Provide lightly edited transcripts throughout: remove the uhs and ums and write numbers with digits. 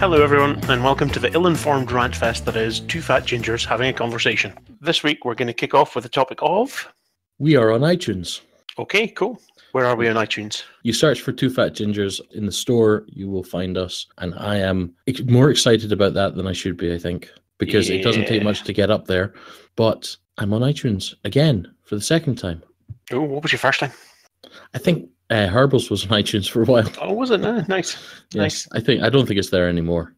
Hello everyone, and welcome to the ill-informed rant fest that is two fat gingers having a conversation. This week we're going to kick off with the topic of... We are on iTunes. Okay, cool. Where are we on iTunes? You search for Two Fat Gingers in the store, you will find us, and I am more excited about that than I should be, I think, because it doesn't take much to get up there, but I'm on iTunes again for the second time. Oh, what was your first time? I think Herbals was on iTunes for a while. Oh, was it? Nice. Yes, Nice. I don't think it's there anymore.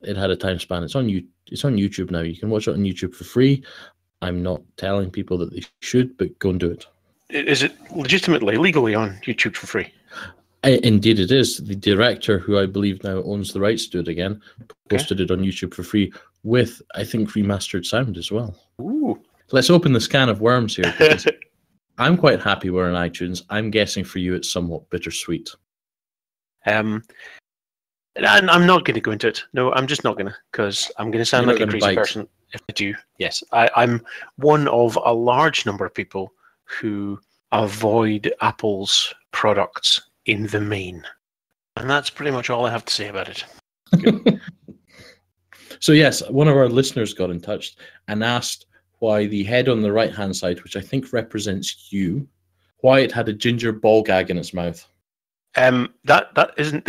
It had a time span. It's on YouTube now. You can watch it on YouTube for free. I'm not telling people that they should, but go and do it. Is it legitimately, legally on YouTube for free? Indeed it is. The director, who I believe now owns the rights to it again, posted it on YouTube for free with, I think, remastered sound as well. Ooh. Let's open this can of worms here, because I'm quite happy we're on iTunes. I'm guessing for you it's somewhat bittersweet. And I'm not going to go into it. No, I'm just not going to, because I'm going to sound like a crazy person if I do. Yes, I'm one of a large number of people who avoid Apple's products in the main. And that's pretty much all I have to say about it. So yes, one of our listeners got in touch and asked why the head on the right-hand side, which I think represents you, why it had a ginger ball gag in its mouth. That isn't...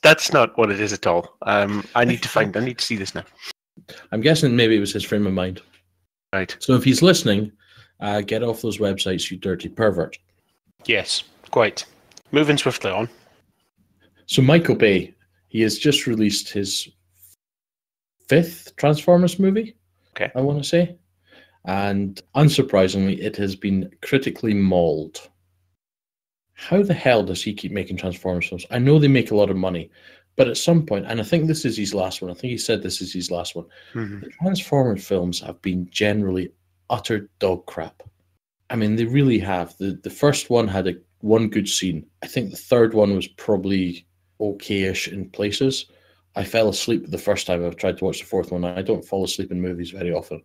That's not what it is at all. I need to see this now. I'm guessing maybe it was his frame of mind. Right. So if he's listening, get off those websites, you dirty pervert. Yes, quite. Moving swiftly on. So Michael Bay, he has just released his 5th Transformers movie, okay, I want to say. And unsurprisingly, it has been critically mauled. How the hell does he keep making Transformers films? I know they make a lot of money, but at some point, and I think this is his last one, I think he said this is his last one, the Transformers films have been generally utter dog crap. I mean, they really have. The first one had one good scene. I think the third one was probably okay-ish in places. I fell asleep the first time I tried to watch the fourth one. I don't fall asleep in movies very often.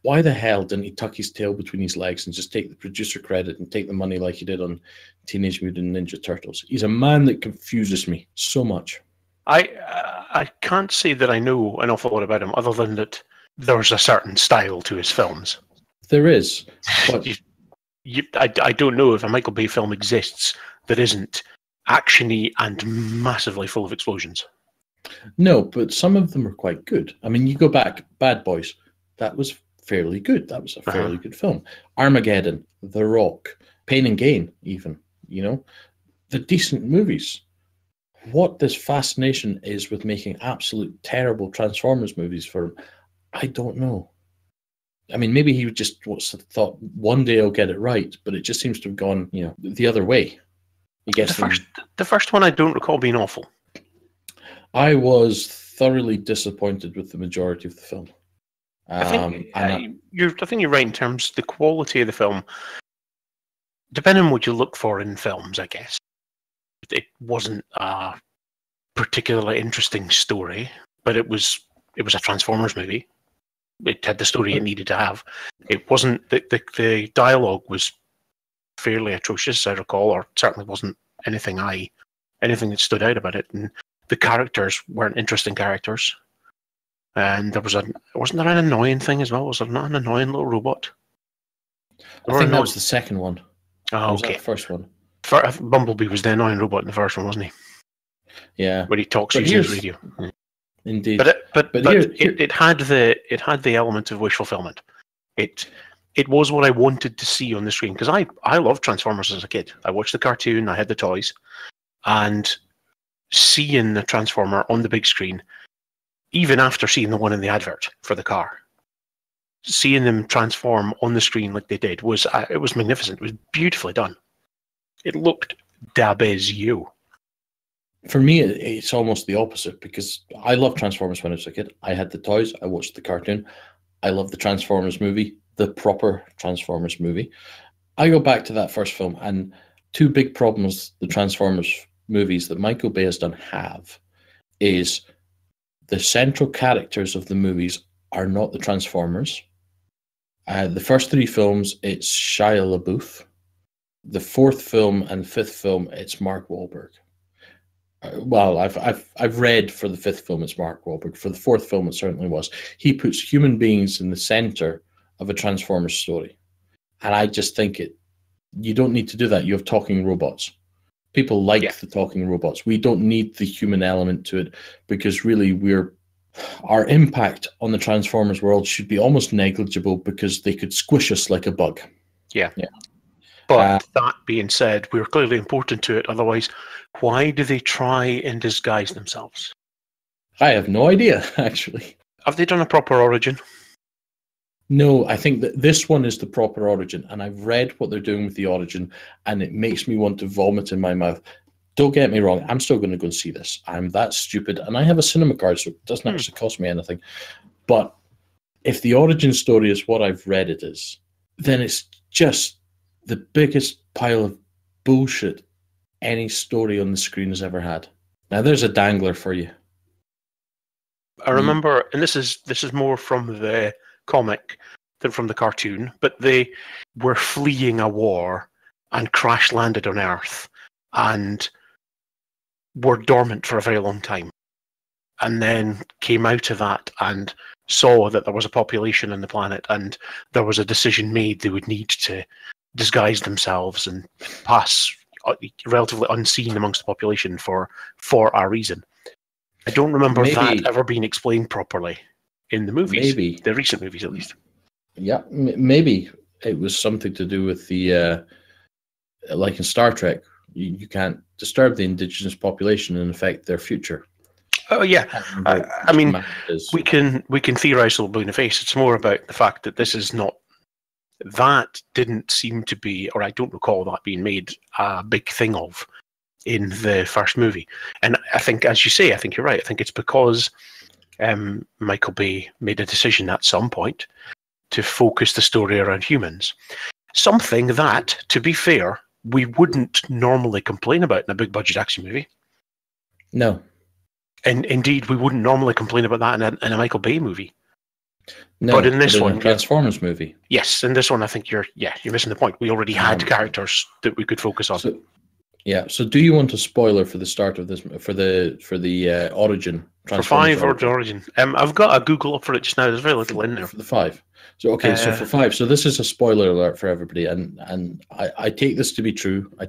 Why the hell didn't he tuck his tail between his legs and just take the producer credit and take the money like he did on Teenage Mutant Ninja Turtles? He's a man that confuses me so much. I can't say that I know an awful lot about him, other than that there's a certain style to his films. There is. But I don't know if a Michael Bay film exists that isn't actiony and massively full of explosions. No, but some of them are quite good. I mean, you go back, Bad Boys, that was fairly good. That was a fairly good film. Armageddon, The Rock, Pain and Gain, even, they're decent movies. What this fascination is with making absolute terrible Transformers movies for him, I don't know. I mean, maybe he just thought one day I'll get it right, but it just seems to have gone, the other way. The first one I don't recall being awful. I was thoroughly disappointed with the majority of the film. I think you're right in terms of the quality of the film. Depending on what you look for in films, I guess. It wasn't a particularly interesting story, but it was a Transformers movie. It had the story it needed to have. It wasn't the dialogue was fairly atrocious, I recall, or certainly wasn't anything that stood out about it. And the characters weren't interesting characters. And wasn't there an annoying thing as well? Was there not an annoying little robot? I think that was the second one. Oh, okay. Was that the first one? Bumblebee was the annoying robot in the first one, wasn't he? Yeah. When he talks using his radio. Indeed. But it had the element of wish fulfillment. It was what I wanted to see on the screen, because I loved Transformers as a kid. I watched the cartoon, I had the toys, and seeing the Transformer on the big screen, even after seeing the one in the advert for the car, seeing them transform on the screen like they did was magnificent. It was beautifully done. It looked da bez you. For me, it's almost the opposite, because I loved Transformers when I was a kid. I had the toys, I watched the cartoon. I loved the Transformers movie, the proper Transformers movie. I go back to that first film, and two big problems the Transformers movies that Michael Bay has done have is the central characters of the movies are not the Transformers. The first three films, it's Shia LaBeouf. The fourth film and fifth film, it's Mark Wahlberg. Well, I've read for the fifth film it's Mark Wahlberg. For the fourth film it certainly was. He puts human beings in the center of a Transformers story, and I just think you don't need to do that. You have talking robots. People like the talking robots. We don't need the human element to it, because really our impact on the Transformers world should be almost negligible, because they could squish us like a bug. Yeah. But that being said, we're clearly important to it. Otherwise, why do they try and disguise themselves? I have no idea, actually. Have they done a proper origin? No, I think that this one is the proper origin, and I've read what they're doing with the origin, and it makes me want to vomit in my mouth. Don't get me wrong, I'm still going to go and see this. I'm that stupid, and I have a cinema card, so it doesn't actually cost me anything. But if the origin story is what I've read it is, then it's just the biggest pile of bullshit any story on the screen has ever had. Now, there's a dangler for you. I remember, and this is more from the comic than from the cartoon, but they were fleeing a war and crash landed on Earth and were dormant for a very long time, and then came out of that and saw that there was a population on the planet, and there was a decision made they would need to disguise themselves and pass relatively unseen amongst the population for a reason. I don't remember that ever being explained properly in the movies. Maybe the recent movies, at least. Yeah, maybe it was something to do with the like in Star Trek, you can't disturb the indigenous population and affect their future. Oh yeah, I mean, we can theorize till blue in the face. It's more about the fact that this is not. That didn't seem to be, or I don't recall that being made a big thing of in the first movie. And I think, as you say, I think you're right. I think it's because Michael Bay made a decision at some point to focus the story around humans. Something that, to be fair, we wouldn't normally complain about in a big budget action movie. No. And indeed, we wouldn't normally complain about that in a Michael Bay movie. No, but in this one, a Transformers movie. Yes, in this one, I think you're missing the point. We already had characters that we could focus on. So do you want a spoiler for the start of this, for the origin? For 5 or the origin? I've got a Google up for it just now. There's very little in there. For the 5. So okay, so for 5. So this is a spoiler alert for everybody, and I take this to be true. I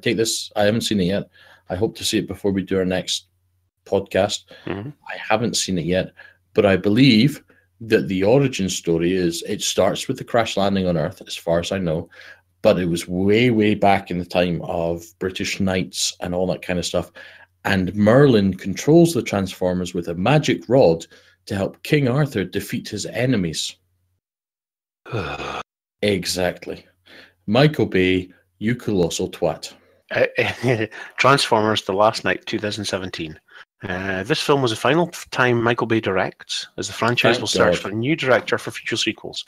haven't seen it yet. I hope to see it before we do our next podcast. Mm-hmm. I haven't seen it yet, but I believe that the origin story it starts with the crash landing on Earth, as far as I know, but it was way, way back in the time of British knights and all that kind of stuff. And Merlin controls the Transformers with a magic rod to help King Arthur defeat his enemies. Exactly. Michael Bay, you colossal twat. Transformers: The Last Knight, 2017. This film was the final time Michael Bay directs, as the franchise will search for a new director for future sequels.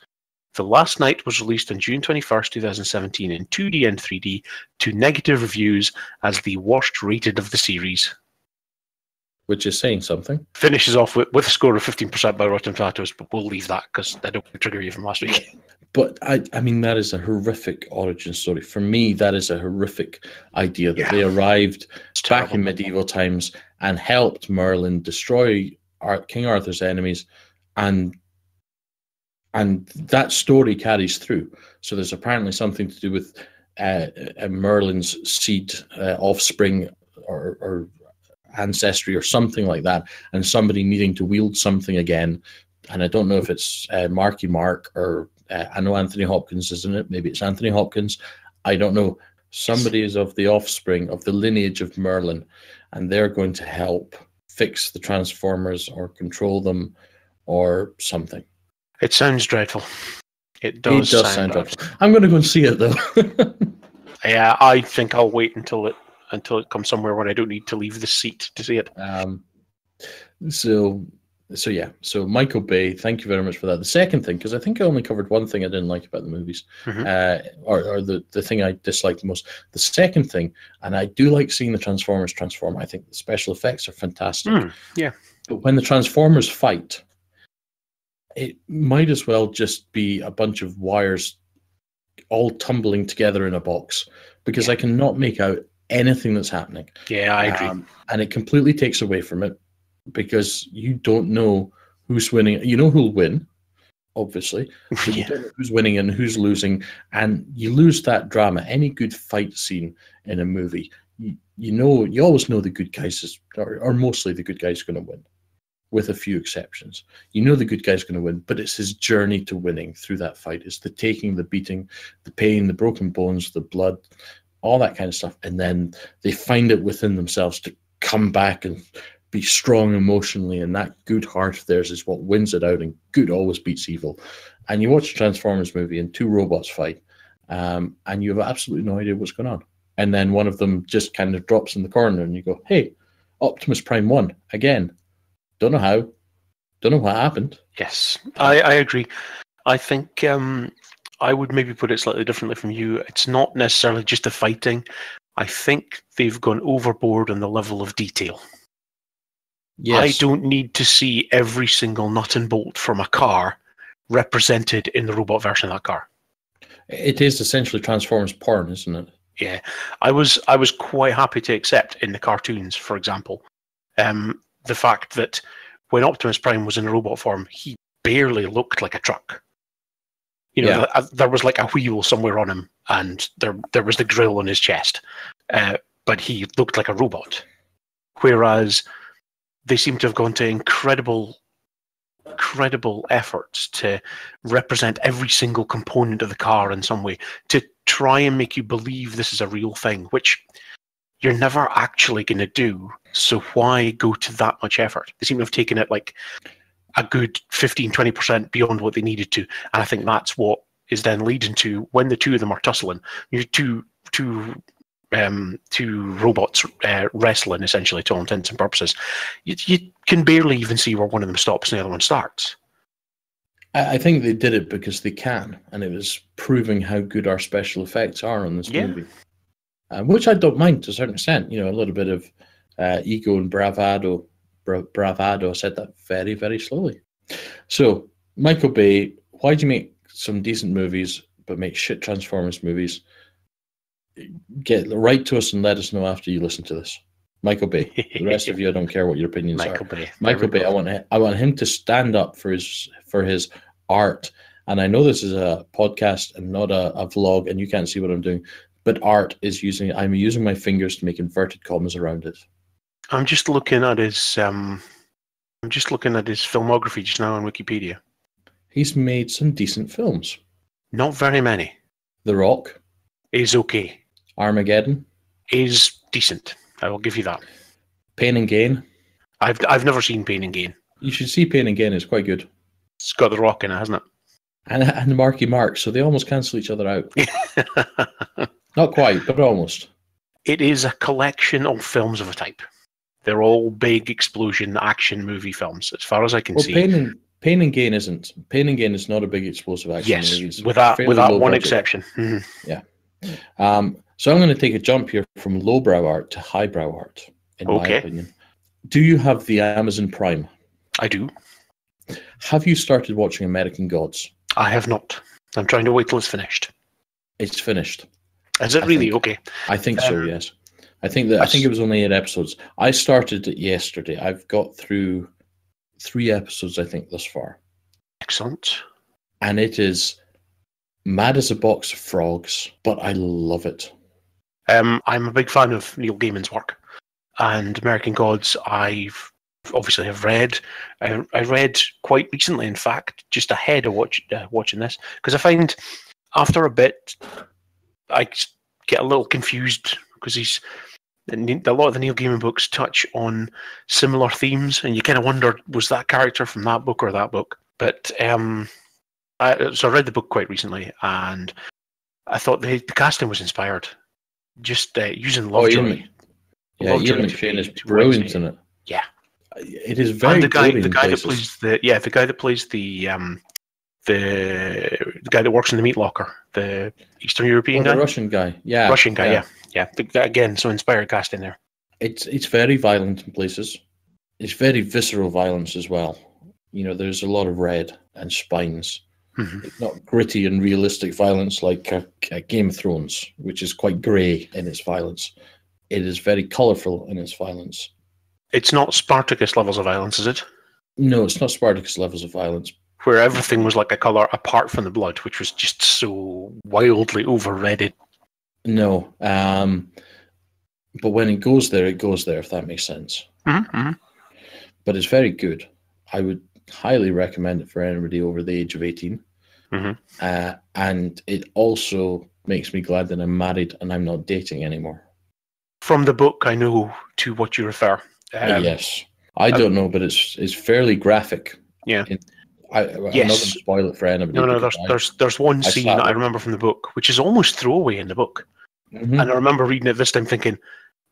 The Last Knight was released on June 21st, 2017 in 2D and 3D to negative reviews as the worst rated of the series. Which is saying something. Finishes off with a score of 15% by Rotten Tomatoes, but we'll leave that because I don't want to trigger you from last week. But I mean, that is a horrific origin story. For me, that is a horrific idea that they arrived back in medieval times and helped Merlin destroy King Arthur's enemies, and that story carries through. So there's apparently something to do with Merlin's seed, offspring, or ancestry, or something like that, and somebody needing to wield something again. And I don't know if it's Marky Mark or I know Anthony Hopkins is in it. Maybe it's Anthony Hopkins. I don't know. Somebody is of the offspring of the lineage of Merlin, and they're going to help fix the Transformers or control them or something. It sounds dreadful. It does sound dreadful. I'm going to go and see it, though. Yeah, I think I'll wait until it comes somewhere where I don't need to leave the seat to see it. So Michael Bay, thank you very much for that. The second thing, because I think I only covered one thing I didn't like about the movies, or the thing I disliked the most. The second thing, and I do like seeing the Transformers transform. I think the special effects are fantastic. Yeah. But when the Transformers fight, it might as well just be a bunch of wires all tumbling together in a box, because I cannot make out anything that's happening. Yeah, I agree. And it completely takes away from it because you don't know who's winning. You know who'll win, obviously, but you don't know who's winning and who's losing, and you lose that drama. Any good fight scene in a movie, you always know the good guys or mostly the good guy's going to win, with a few exceptions. You know the good guy's going to win, but it's his journey to winning through that fight. It's the taking, the beating, the pain, the broken bones, the blood, all that kind of stuff. And then they find it within themselves to come back and be strong emotionally. And that good heart of theirs is what wins it out. And good always beats evil. And you watch a Transformers movie and two robots fight, and you have absolutely no idea what's going on. And then one of them just kind of drops in the corner and you go, hey, Optimus Prime won again. Don't know how. Don't know what happened. Yes, I agree. I think I would maybe put it slightly differently from you. It's not necessarily just the fighting. I think they've gone overboard on the level of detail. Yes. I don't need to see every single nut and bolt from a car represented in the robot version of that car. It is essentially Transformers porn, isn't it? Yeah. I was quite happy to accept in the cartoons, for example, the fact that when Optimus Prime was in robot form, he barely looked like a truck. You know, there was like a wheel somewhere on him, and there was the grill on his chest, but he looked like a robot. Whereas they seem to have gone to incredible efforts to represent every single component of the car in some way, to try and make you believe this is a real thing, which you're never actually going to do. So why go to that much effort? They seem to have taken it like a good 15-20% beyond what they needed to. And I think that's what is then leading to when the two of them are tussling. You're two robots wrestling, essentially, to all intents and purposes. You can barely even see where one of them stops and the other one starts. I think they did it because they can, and it was proving how good our special effects are on this movie. Which I don't mind to a certain extent. You know, a little bit of ego and bravado. I said that very, very slowly. So, Michael Bay, why'd you make some decent movies but make shit Transformers movies? Get right to us and let us know after you listen to this. Michael Bay. The rest of you, I don't care what your opinions are. Michael Bay. I want him to stand up for his art. And I know this is a podcast and not a vlog, and you can't see what I'm doing. But art is I'm using my fingers to make inverted commas around it. I'm just looking at his filmography just now on Wikipedia. He's made some decent films. Not very many. The Rock is okay. Armageddon is decent. I will give you that. Pain and Gain. I've never seen Pain and Gain. You should see Pain and Gain. It's quite good. It's got The Rock in it, hasn't it? And Marky Mark, so they almost cancel each other out. Not quite, but almost. It is a collection of films of a type. They're all big explosion action movie films, as far as I can see. Pain and Gain isn't. Pain and Gain is not a big explosive action movie. Yes, with that one exception. Mm-hmm. Yeah. So I'm going to take a jump here from lowbrow art to highbrow art, in my opinion. Do you have the Amazon Prime? I do. Have you started watching American Gods? I have not. I'm trying to wait till it's finished. It's finished. Is it really? Okay. I think so, yes. I think it was only 8 episodes. I started it yesterday. I've got through 3 episodes, I think, thus far. Excellent. And it is mad as a box of frogs, but I love it. I'm a big fan of Neil Gaiman's work. And American Gods, I've obviously have read. I read quite recently, in fact, just ahead of watching this, because I find after a bit, I get a little confused because a lot of the Neil Gaiman books touch on similar themes, and you kind of wonder, was that character from that book or that book? But so I read the book quite recently, and I thought the casting was inspired. Just using Lovejoy. Ian McShane is brilliant in it. Yeah, it is very. And the guy that plays the guy that works in the meat locker, the Eastern European guy, the Russian guy, yeah. Again, so inspired casting there. It's very violent in places. It's very visceral violence as well. You know, there's a lot of red and spines. Mm-hmm. It's not gritty and realistic violence like Game of Thrones, which is quite grey in its violence. It is very colourful in its violence. It's not Spartacus levels of violence, is it? No, it's not Spartacus levels of violence. Where everything was like a colour apart from the blood, which was just so wildly over-redded. No. But when it goes there, if that makes sense. Mm-hmm. But it's very good. I would highly recommend it for anybody over the age of 18. Mm-hmm. And it also makes me glad that I'm married and I'm not dating anymore. From the book, I know to what you refer. Yes. I don't know, but it's fairly graphic. Yeah. I'm not going to spoil it for anybody. No, there's one scene that I remember from the book, which is almost throwaway in the book. Mm-hmm. And I remember reading it this time thinking,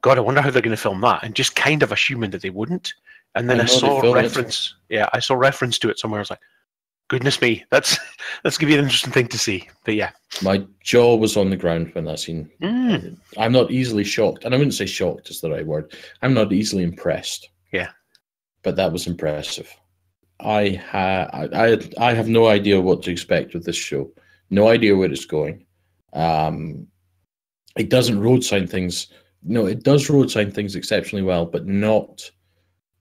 God, I wonder how they're going to film that, and just kind of assuming that they wouldn't. And then I saw reference. Yeah, I saw reference to it somewhere. I was like, goodness me, that's going to be an interesting thing to see. But yeah. My jaw was on the ground when that scene. I'm not easily shocked. And I wouldn't say shocked is the right word. I'm not easily impressed. Yeah. But that was impressive. I have no idea what to expect with this show. No idea where it's going. It doesn't road sign things. No, it does road sign things exceptionally well, but not.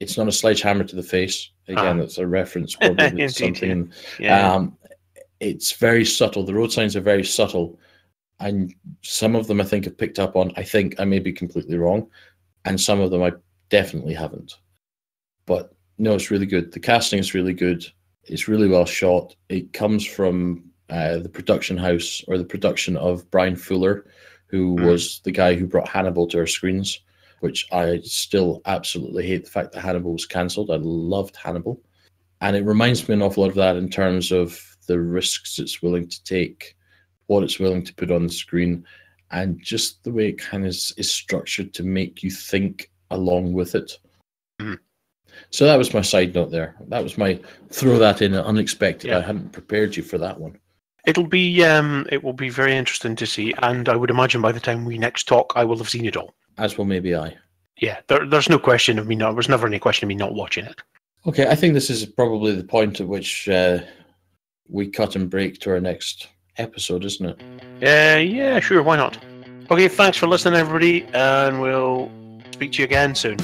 It's not a sledgehammer to the face. Again, that's a reference probably to something. Yeah. It's very subtle. The road signs are very subtle, and some of them I think have picked up on. I think I may be completely wrong, and some of them I definitely haven't. But no, it's really good. The casting is really good. It's really well shot. It comes from the production house or the production of Brian Fuller, who was the guy who brought Hannibal to our screens, which I still absolutely hate the fact that Hannibal was cancelled. I loved Hannibal. And it reminds me an awful lot of that in terms of the risks it's willing to take, what it's willing to put on the screen, and just the way it kind of is structured to make you think along with it. Mm. So that was my side note there. That was my throw that in unexpected. Yeah. I hadn't prepared you for that one. It will be very interesting to see, and I would imagine by the time we next talk, I will have seen it all. As well, maybe I. Yeah, there's no question of me not. There's never any question of me not watching it. Okay, I think this is probably the point at which we cut and break to our next episode, isn't it? Yeah, sure, why not? Okay, thanks for listening, everybody, and we'll speak to you again soon.